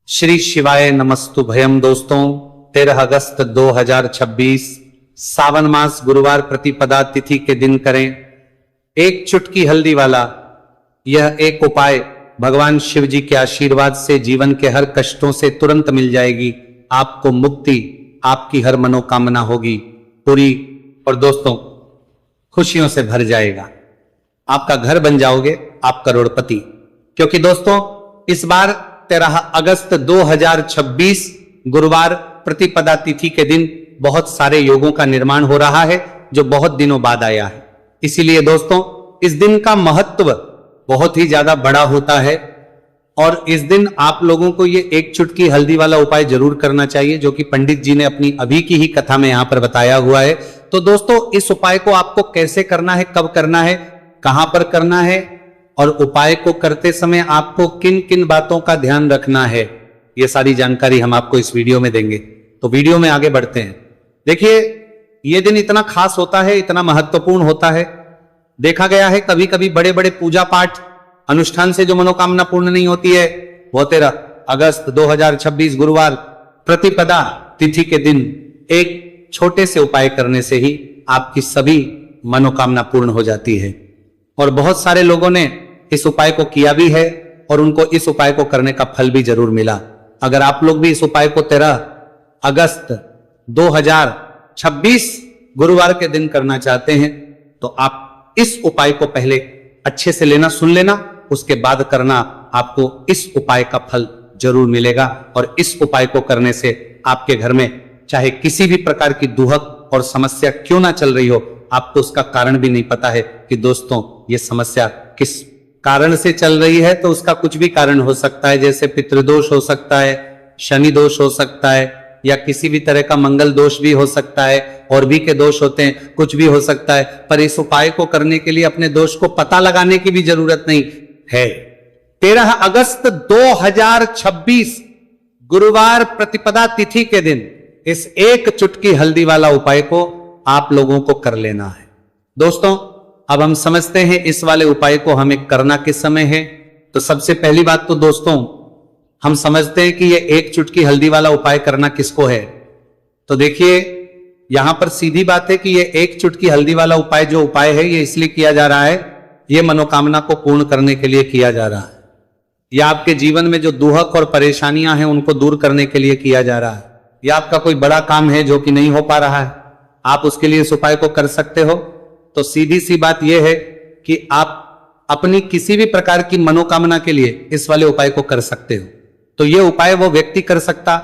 श्री शिवाय नमस्तु भयम। दोस्तों 13 अगस्त 2026 सावन मास गुरुवार प्रतिपदा तिथि के दिन करें एक चुटकी हल्दी वाला यह एक उपाय। भगवान शिव जी के आशीर्वाद से जीवन के हर कष्टों से तुरंत मिल जाएगी आपको मुक्ति, आपकी हर मनोकामना होगी पूरी और दोस्तों खुशियों से भर जाएगा। आपका घर बन जाओगे आप करोड़पति। क्योंकि दोस्तों इस बार 13 अगस्त 2026 गुरुवार प्रतिपदा तिथि के दिन बहुत सारे योगों का निर्माण हो रहा है जो बहुत दिनों बाद आया है। इसीलिए दोस्तों इस दिन का महत्व बहुत ही ज्यादा बड़ा होता है और इस दिन आप लोगों को ये एक चुटकी हल्दी वाला उपाय जरूर करना चाहिए जो कि पंडित जी ने अपनी अभी की ही कथा में यहां पर बताया हुआ है। तो दोस्तों इस उपाय को आपको कैसे करना है, कब करना है, कहां पर करना है और उपाय को करते समय आपको किन किन बातों का ध्यान रखना है, ये सारी जानकारी हम आपको इस वीडियो में देंगे। तो वीडियो में आगे बढ़ते हैं। देखिए ये दिन इतना खास होता है, इतना महत्वपूर्ण होता है। देखा गया है कभी कभी बड़े बड़े पूजा पाठ अनुष्ठान से जो मनोकामना पूर्ण नहीं होती है वो 13 अगस्त 2026 गुरुवार प्रतिपदा तिथि के दिन एक छोटे से उपाय करने से ही आपकी सभी मनोकामना पूर्ण हो जाती है। और बहुत सारे लोगों ने इस उपाय को किया भी है और उनको इस उपाय को करने का फल भी जरूर मिला। अगर आप लोग भी इस उपाय को 13 अगस्त 2026 गुरुवार के दिन करना चाहते हैं तो आप इस उपाय को पहले अच्छे से लेना, सुन लेना, उसके बाद करना। आपको इस उपाय का फल जरूर मिलेगा और इस उपाय को करने से आपके घर में चाहे किसी भी प्रकार की दुहक और समस्या क्यों ना चल रही हो, आपको उसका कारण भी नहीं पता है कि दोस्तों ये समस्या किस कारण से चल रही है। तो उसका कुछ भी कारण हो सकता है, जैसे पितृदोष हो सकता है, शनि दोष हो सकता है या किसी भी तरह का मंगल दोष भी हो सकता है, और भी के दोष होते हैं, कुछ भी हो सकता है। पर इस उपाय को करने के लिए अपने दोष को पता लगाने की भी जरूरत नहीं है। 13 अगस्त 2026 गुरुवार प्रतिपदा तिथि के दिन इस एक चुटकी हल्दी वाला उपाय को आप लोगों को कर लेना है। दोस्तों अब हम समझते हैं इस वाले उपाय को हमें करना किस समय है। तो सबसे पहली बात तो दोस्तों हम समझते हैं कि ये एक चुटकी हल्दी वाला उपाय करना किसको है। तो देखिए यहां पर सीधी बात है कि ये एक चुटकी हल्दी वाला उपाय जो उपाय है ये इसलिए किया जा रहा है, ये मनोकामना को पूर्ण करने के लिए किया जा रहा है, या आपके जीवन में जो दुहक और परेशानियां हैं उनको दूर करने के लिए किया जा रहा है, या आपका कोई बड़ा काम है जो कि नहीं हो पा रहा है, आप उसके लिए इस उपाय को कर सकते हो। तो सीधी सी बात यह है कि आप अपनी किसी भी प्रकार की मनोकामना के लिए इस वाले उपाय को कर सकते हो। तो यह उपाय वो व्यक्ति कर सकता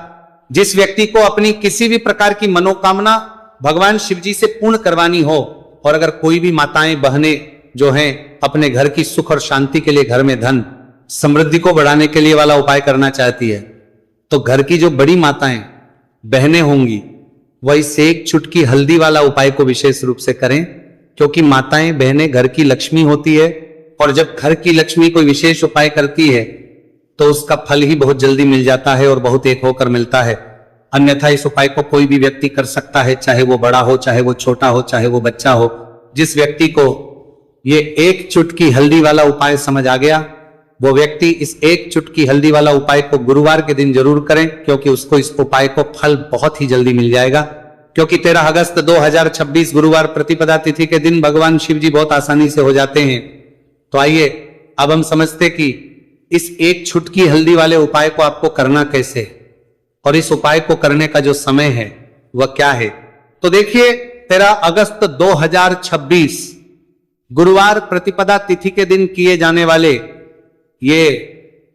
जिस व्यक्ति को अपनी किसी भी प्रकार की मनोकामना भगवान शिव जी से पूर्ण करवानी हो। और अगर कोई भी माताएं बहनें जो हैं अपने घर की सुख और शांति के लिए, घर में धन समृद्धि को बढ़ाने के लिए वाला उपाय करना चाहती है, तो घर की जो बड़ी माताएं बहनें होंगी वह इस एक चुटकी हल्दी वाला उपाय को विशेष रूप से करें। क्योंकि माताएं बहनें घर की लक्ष्मी होती है और जब घर की लक्ष्मी कोई विशेष उपाय करती है तो उसका फल ही बहुत जल्दी मिल जाता है और बहुत एक होकर मिलता है। अन्यथा इस उपाय को कोई भी व्यक्ति कर सकता है, चाहे वो बड़ा हो, चाहे वो छोटा हो, चाहे वो बच्चा हो। जिस व्यक्ति को ये एक चुटकी हल्दी वाला उपाय समझ आ गया वो व्यक्ति इस एक चुटकी हल्दी वाला उपाय को गुरुवार के दिन जरूर करें, क्योंकि उसको इस उपाय को फल बहुत ही जल्दी मिल जाएगा। क्योंकि 13 अगस्त 2026 गुरुवार प्रतिपदा तिथि के दिन भगवान शिव जी बहुत आसानी से हो जाते हैं। तो आइए अब हम समझते कि इस एक चुटकी हल्दी वाले उपाय को आपको करना कैसे और इस उपाय को करने का जो समय है वह क्या है। तो देखिए 13 अगस्त 2026 गुरुवार प्रतिपदा तिथि के दिन किए जाने वाले ये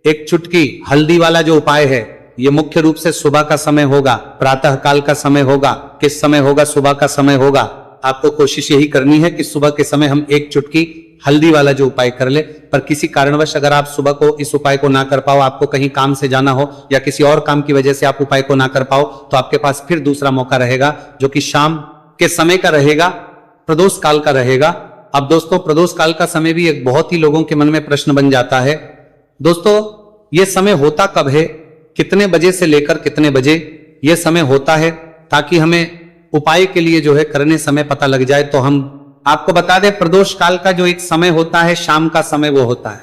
एक चुटकी हल्दी वाला जो उपाय है ये मुख्य रूप से सुबह का समय होगा, प्रातः काल का समय होगा। किस समय होगा? सुबह का समय होगा। आपको कोशिश यही करनी है कि सुबह के समय हम एक चुटकी हल्दी वाला जो उपाय कर ले। पर किसी कारणवश अगर आप सुबह को इस उपाय को ना कर पाओ, आपको कहीं काम से जाना हो या किसी और काम की वजह से आप उपाय को ना कर पाओ, तो आपके पास फिर दूसरा मौका रहेगा जो कि शाम के समय का रहेगा, प्रदोष काल का रहेगा। अब दोस्तों प्रदोष काल का समय भी एक बहुत ही लोगों के मन में प्रश्न बन जाता है। दोस्तों ये समय होता कब है, कितने बजे से लेकर कितने बजे यह समय होता है, ताकि हमें उपाय के लिए जो है करने समय पता लग जाए। तो हम आपको बता दें प्रदोष काल का जो एक समय होता है शाम का समय वो होता है।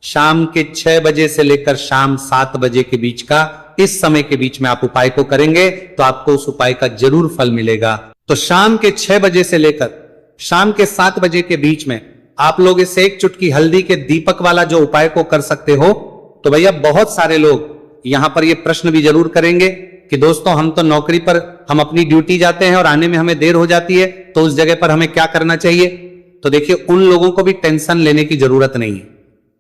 शाम के 6 बजे से लेकर शाम 7 बजे के बीच का, इस समय के बीच में आप उपाय को करेंगे तो आपको उस उपाय का जरूर फल मिलेगा। तो शाम के 6 बजे से लेकर शाम के 7 बजे के बीच में आप लोग इस एक चुटकी हल्दी के दीपक वाला जो उपाय को कर सकते हो। तो भैया बहुत सारे लोग यहां पर ये प्रश्न भी जरूर करेंगे कि दोस्तों हम तो नौकरी पर, हम अपनी ड्यूटी जाते हैं और आने में हमें देर हो जाती है, तो उस जगह पर हमें क्या करना चाहिए। तो देखिए, उन लोगों को भी टेंशन लेने की जरूरत नहीं है।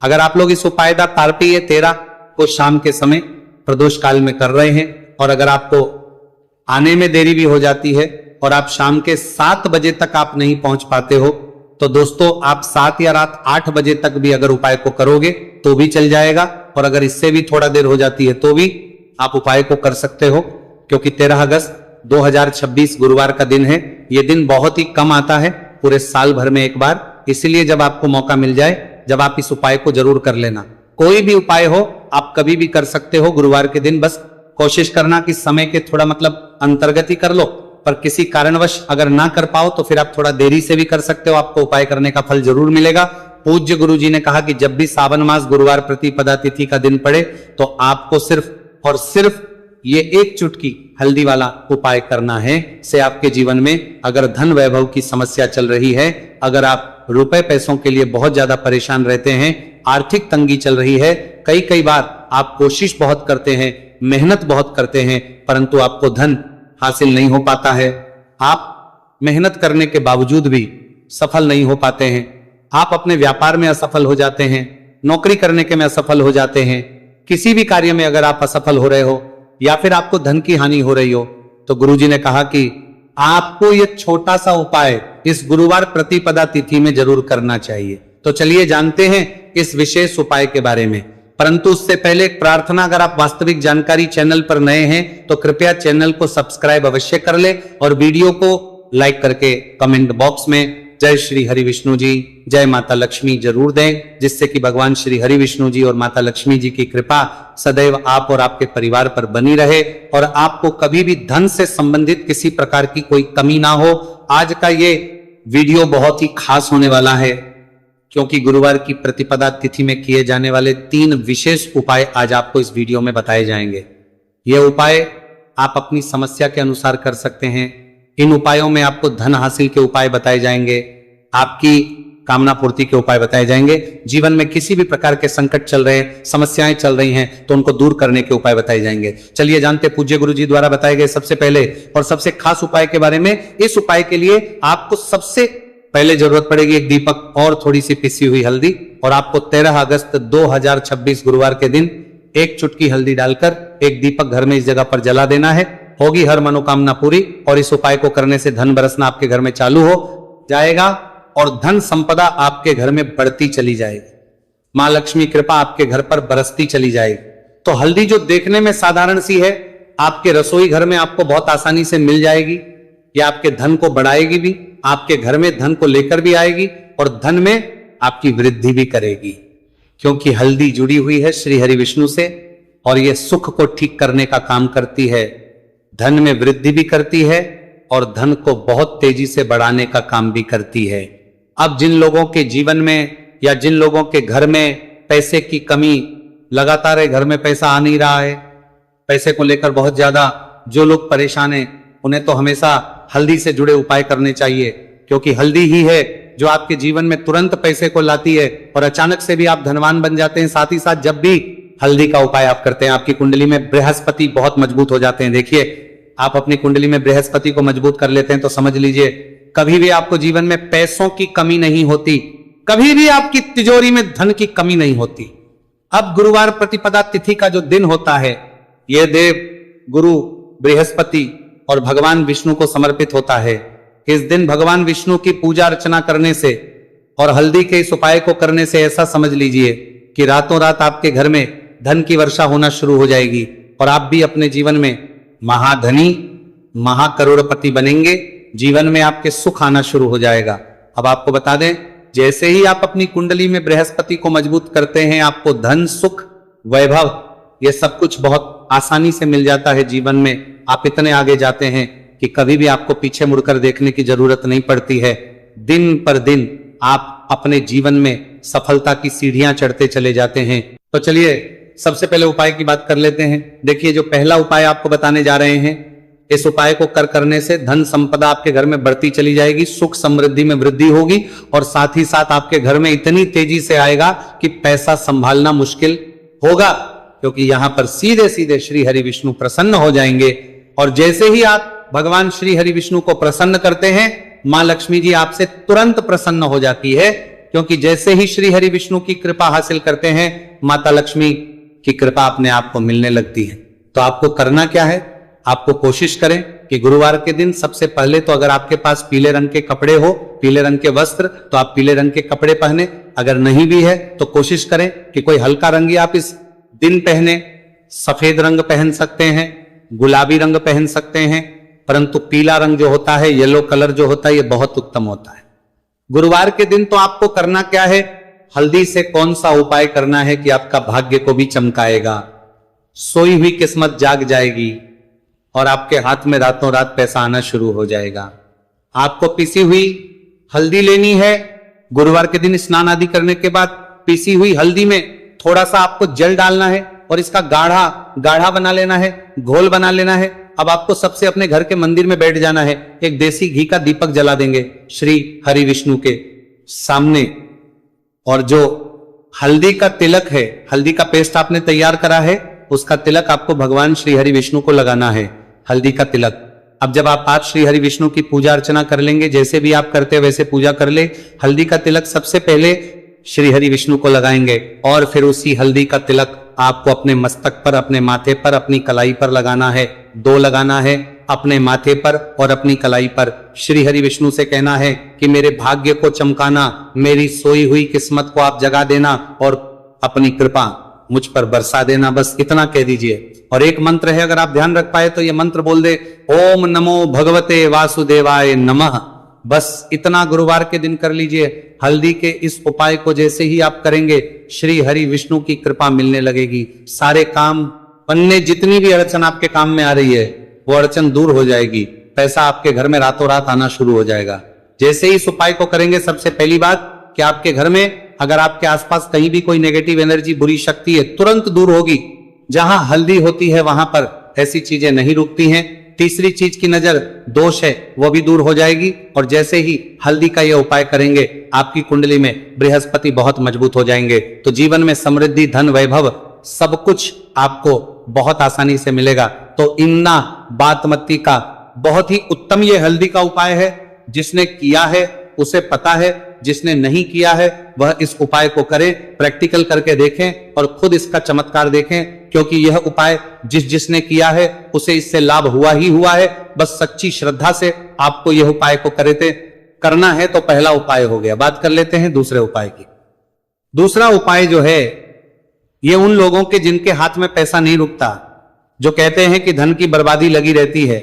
अगर आप लोग इस उपायदा कार्तिक 13 को शाम के समय प्रदोष काल में कर रहे हैं और अगर आपको आने में देरी भी हो जाती है और आप शाम के 7 बजे तक आप नहीं पहुंच पाते हो, तो दोस्तों आप 7 या रात 8 बजे तक भी अगर उपाय को करोगे तो भी चल जाएगा, और अगर इससे भी थोड़ा देर हो जाती है तो भी आप उपाय को कर सकते हो, क्योंकि 13 अगस्त 2026 गुरुवार का दिन है। यह दिन बहुत ही कम आता है पूरे साल भर में एक बार, इसलिए जब आपको मौका मिल जाए, जब आप इस उपाय को जरूर कर लेना। कोई भी उपाय हो आप कभी भी कर सकते हो गुरुवार के दिन, बस कोशिश करना कि समय के थोड़ा मतलब अंतर्गत ही कर लो, पर किसी कारणवश अगर ना कर पाओ तो फिर आप थोड़ा देरी से भी कर सकते हो, आपको उपाय करने का फल जरूर मिलेगा। पूज्य गुरुजी ने कहा कि जब भी सावन मास गुरुवार प्रतिपदा तिथि का दिन पड़े तो आपको सिर्फ और सिर्फ ये एक चुटकी हल्दी वाला उपाय करना है। से आपके जीवन में अगर धन वैभव की समस्या चल रही है, अगर आप रुपए पैसों के लिए बहुत ज्यादा परेशान रहते हैं, आर्थिक तंगी चल रही है, कई बार आप कोशिश बहुत करते हैं, मेहनत बहुत करते हैं, परंतु आपको धन हासिल नहीं हो पाता है, आप मेहनत करने के बावजूद भी सफल नहीं हो पाते हैं, आप अपने व्यापार में असफल हो जाते हैं, नौकरी करने के में असफल हो जाते हैं, किसी भी कार्य में अगर आप असफल हो रहे हो या फिर आपको धन की हानि हो रही हो, तो गुरुजी ने कहा कि आपको यह छोटा सा उपाय इस गुरुवार प्रतिपदा तिथि में जरूर करना चाहिए। तो चलिए जानते हैं इस विशेष उपाय के बारे में, परंतु उससे पहले एक प्रार्थना, अगर आप वास्तविक जानकारी चैनल पर नए हैं तो कृपया चैनल को सब्सक्राइब अवश्य कर ले और वीडियो को लाइक करके कमेंट बॉक्स में जय श्री हरि विष्णु जी, जय माता लक्ष्मी जरूर दें, जिससे कि भगवान श्री हरि विष्णु जी और माता लक्ष्मी जी की कृपा सदैव आप और आपके परिवार पर बनी रहे और आपको कभी भी धन से संबंधित किसी प्रकार की कोई कमी ना हो। आज का ये वीडियो बहुत ही खास होने वाला है, क्योंकि गुरुवार की प्रतिपदा तिथि में किए जाने वाले 3 विशेष उपाय आज आपको इस वीडियो में बताए जाएंगे। ये उपाय आप अपनी समस्या के अनुसार कर सकते हैं। इन उपायों में आपको धन हासिल के उपाय बताए जाएंगे, आपकी कामना पूर्ति के उपाय बताए जाएंगे, जीवन में किसी भी प्रकार के संकट चल रहे हैं, समस्याएं चल रही हैं तो उनको दूर करने के उपाय बताए जाएंगे। चलिए जानते पूज्य गुरु जी द्वारा बताए गए सबसे पहले और सबसे खास उपाय के बारे में। इस उपाय के लिए आपको सबसे पहले जरूरत पड़ेगी एक दीपक और थोड़ी सी पिसी हुई हल्दी, और आपको 13 अगस्त 2026 गुरुवार के दिन एक चुटकी हल्दी डालकर एक दीपक घर में इस जगह पर जला देना है। होगी हर मनोकामना पूरी, और इस उपाय को करने से धन बरसना आपके घर में चालू हो जाएगा और धन संपदा आपके घर में बढ़ती चली जाएगी, मां लक्ष्मी कृपा आपके घर पर बरसती चली जाएगी। तो हल्दी जो देखने में साधारण सी है, आपके रसोई घर में आपको बहुत आसानी से मिल जाएगी, या आपके धन को बढ़ाएगी भी, आपके घर में धन को लेकर भी आएगी और धन में आपकी वृद्धि भी करेगी, क्योंकि हल्दी जुड़ी हुई है श्री हरि विष्णु से और यह सुख को ठीक करने का काम करती है, धन में वृद्धि भी करती है और धन को बहुत तेजी से बढ़ाने का काम भी करती है। अब जिन लोगों के जीवन में या जिन लोगों के घर में पैसे की कमी लगातार है, घर में पैसा आ नहीं रहा है, पैसे को लेकर बहुत ज्यादा जो लोग परेशान हैं, उन्हें तो हमेशा हल्दी से जुड़े उपाय करने चाहिए, क्योंकि हल्दी ही है जो आपके जीवन में तुरंत पैसे को लाती है और अचानक से भी आप धनवान बन जाते हैं। साथ ही साथ जब भी हल्दी का उपाय आप करते हैं, आपकी कुंडली में बृहस्पति बहुत मजबूत हो जाते हैं। देखिए, आप अपनी कुंडली में बृहस्पति को मजबूत कर लेते हैं तो समझ लीजिए कभी भी आपको जीवन में पैसों की कमी नहीं होती, कभी भी आपकी तिजोरी में धन की कमी नहीं होती। अब गुरुवार प्रतिपदा तिथि का जो दिन होता है, यह देव गुरु बृहस्पति और भगवान विष्णु को समर्पित होता है। इस दिन भगवान विष्णु की पूजा अर्चना करने से और हल्दी के इस उपाय को करने से ऐसा समझ लीजिए कि रातों रात आपके घर में धन की वर्षा होना शुरू हो जाएगी और आप भी अपने जीवन में महाधनी महाकरोड़पति बनेंगे, जीवन में आपके सुख आना शुरू हो जाएगा। अब आपको बता दें, जैसे ही आप अपनी कुंडली में बृहस्पति को मजबूत करते हैं, आपको धन सुख वैभव ये सब कुछ बहुत आसानी से मिल जाता है। जीवन में आप इतने आगे जाते हैं कि कभी भी आपको पीछे मुड़कर देखने की जरूरत नहीं पड़ती है। दिन पर दिन आप अपने जीवन में सफलता की सीढ़ियां चढ़ते चले जाते हैं। तो चलिए सबसे पहले उपाय की बात कर लेते हैं। देखिए जो पहला उपाय आपको बताने जा रहे हैं, इस उपाय को करने से धन संपदा आपके घर में बढ़ती चली जाएगी, सुख समृद्धि में वृद्धि होगी और साथ ही साथ आपके घर में इतनी तेजी से आएगा कि पैसा संभालना मुश्किल होगा, क्योंकि यहां पर सीधे सीधे श्री हरि विष्णु प्रसन्न हो जाएंगे। और जैसे ही आप भगवान श्री हरि विष्णु को प्रसन्न करते हैं, मां लक्ष्मी जी आपसे तुरंत प्रसन्न हो जाती है, क्योंकि जैसे ही श्री हरि विष्णु की कृपा हासिल करते हैं, माता लक्ष्मी की कृपा अपने आप को मिलने लगती है। तो आपको करना क्या है, आपको कोशिश करें कि गुरुवार के दिन सबसे पहले तो अगर आपके पास पीले रंग के कपड़े हो, पीले रंग के वस्त्र, तो आप पीले रंग के कपड़े पहने। अगर नहीं भी है तो कोशिश करें कि कोई हल्का रंग आप इस दिन पहने। सफेद रंग पहन सकते हैं, गुलाबी रंग पहन सकते हैं, परंतु पीला रंग जो होता है, येलो कलर जो होता है, ये बहुत उत्तम होता है। गुरुवार के दिन तो आपको करना क्या है, हल्दी से कौन सा उपाय करना है कि आपका भाग्य को भी चमकाएगा, सोई हुई किस्मत जाग जाएगी और आपके हाथ में रातों रात पैसा आना शुरू हो जाएगा। आपको पिसी हुई हल्दी लेनी है। गुरुवार के दिन स्नान आदि करने के बाद पिसी हुई हल्दी में थोड़ा सा आपको जल डालना है और इसका गाढ़ा गाढ़ा बना लेना है, घोल बना लेना है। अब आपको सबसे अपने घर के मंदिर में बैठ जाना है, एक देसी घी का दीपक जला देंगे श्री हरि विष्णु के सामने, और जो हल्दी का तिलक है, हल्दी का पेस्ट आपने तैयार करा है, उसका तिलक आपको भगवान श्री हरि विष्णु को लगाना है, हल्दी का तिलक। अब जब आप श्री हरि विष्णु की पूजा अर्चना कर लेंगे, जैसे भी आप करते वैसे पूजा कर ले, हल्दी का तिलक सबसे पहले श्री हरि विष्णु को लगाएंगे और फिर उसी हल्दी का तिलक आपको अपने मस्तक पर, अपने माथे पर, अपनी कलाई पर लगाना है। 2 लगाना है, अपने माथे पर और अपनी कलाई पर। श्री हरि विष्णु से कहना है कि मेरे भाग्य को चमकाना, मेरी सोई हुई किस्मत को आप जगा देना और अपनी कृपा मुझ पर बरसा देना, बस इतना कह दीजिए। और एक मंत्र है, अगर आप ध्यान रख पाए तो ये मंत्र बोल दे, ओम नमो भगवते वासुदेवाय नमः। बस इतना गुरुवार के दिन कर लीजिए। हल्दी के इस उपाय को जैसे ही आप करेंगे, श्री हरि विष्णु की कृपा मिलने लगेगी। सारे काम बनने, जितनी भी अड़चन आपके काम में आ रही है वो अड़चन दूर हो जाएगी, पैसा आपके घर में रातों रात आना शुरू हो जाएगा। जैसे ही इस उपाय को करेंगे, सबसे पहली बात कि आपके घर में अगर आपके आसपास कहीं भी कोई नेगेटिव एनर्जी, बुरी शक्ति है, तुरंत दूर होगी। जहां हल्दी होती है वहां पर ऐसी चीजें नहीं रुकती हैं। तीसरी चीज की नजर दोष है, वो भी दूर हो जाएगी। और जैसे ही हल्दी का ये उपाय करेंगे, आपकी कुंडली में बृहस्पति बहुत मजबूत हो जाएंगे, तो जीवन में समृद्धि, धन, वैभव सब कुछ आपको बहुत आसानी से मिलेगा। तो इन्ना बातमती का बहुत ही उत्तम ये हल्दी का उपाय है। जिसने किया है उसे पता है, जिसने नहीं किया है वह इस उपाय को करे, प्रैक्टिकल करके देखें और खुद इसका चमत्कार देखें, क्योंकि यह उपाय जिसने किया है उसे इससे लाभ हुआ ही हुआ है। बस सच्ची श्रद्धा से आपको यह उपाय को करना है। तो पहला उपाय हो गया। बात कर लेते हैं दूसरे उपाय की। दूसरा उपाय जो है, ये उन लोगों के जिनके हाथ में पैसा नहीं रुकता, जो कहते हैं कि धन की बर्बादी लगी रहती है,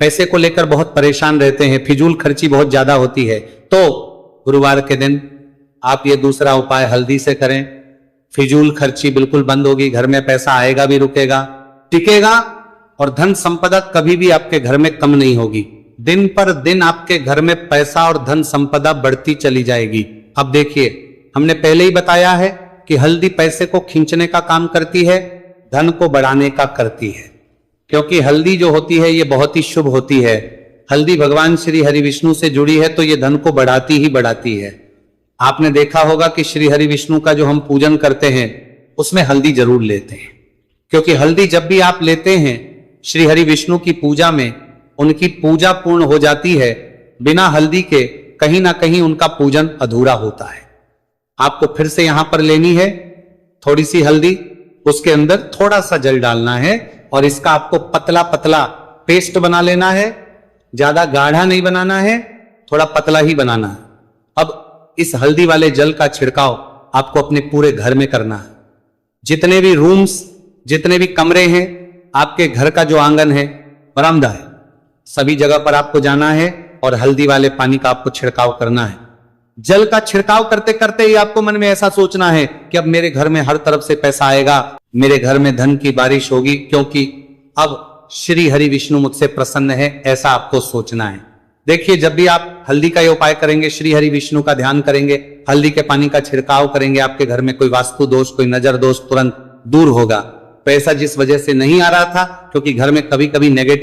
पैसे को लेकर बहुत परेशान रहते हैं, फिजूल खर्ची बहुत ज्यादा होती है, तो गुरुवार के दिन आप ये दूसरा उपाय हल्दी से करें। फिजूल खर्ची बिल्कुल बंद होगी, घर में पैसा आएगा भी, रुकेगा, टिकेगा और धन संपदा कभी भी आपके घर में कम नहीं होगी। दिन पर दिन आपके घर में पैसा और धन संपदा बढ़ती चली जाएगी। अब देखिए, हमने पहले ही बताया है कि हल्दी पैसे को खींचने का काम करती है, धन को बढ़ाने का करती है, क्योंकि हल्दी जो होती है ये बहुत ही शुभ होती है। हल्दी भगवान श्री हरि विष्णु से जुड़ी है, तो ये धन को बढ़ाती ही बढ़ाती है। आपने देखा होगा कि श्री हरि विष्णु का जो हम पूजन करते हैं उसमें हल्दी जरूर लेते हैं, क्योंकि हल्दी जब भी आप लेते हैं श्री हरि विष्णु की पूजा में, उनकी पूजा पूर्ण हो जाती है। बिना हल्दी के कहीं ना कहीं उनका पूजन अधूरा होता है। आपको फिर से यहां पर लेनी है थोड़ी सी हल्दी, उसके अंदर थोड़ा सा जल डालना है और इसका आपको पतला पतला पेस्ट बना लेना है। ज्यादा गाढ़ा नहीं बनाना है, थोड़ा पतला ही बनाना है। अब इस हल्दी वाले जल का छिड़काव आपको अपने पूरे घर में करना है। जितने भी रूम्स, जितने भी कमरे हैं, आपके घर का जो आंगन है, बरामदा है, सभी जगह पर आपको जाना है और हल्दी वाले पानी का आपको छिड़काव करना है। जल का छिड़काव करते करते ही आपको मन में ऐसा सोचना है कि अब मेरे घर में हर तरफ से पैसा आएगा, मेरे घर में धन की बारिश होगी, क्योंकि अब श्री हरि विष्णु मुझसे प्रसन्न है, ऐसा आपको सोचना है। देखिए, जब भी आप हल्दी का ये उपाय करेंगे, श्री हरि विष्णु का ध्यान करेंगे, हल्दी के पानी का छिड़काव करेंगे, आपके घर में कोई वास्तु दोष, कोई नजर दोष तुरंत दूर होगा। पैसा जिस वजह से नहीं आ रहा था, क्योंकि घर में कभी कभी नेगेटिव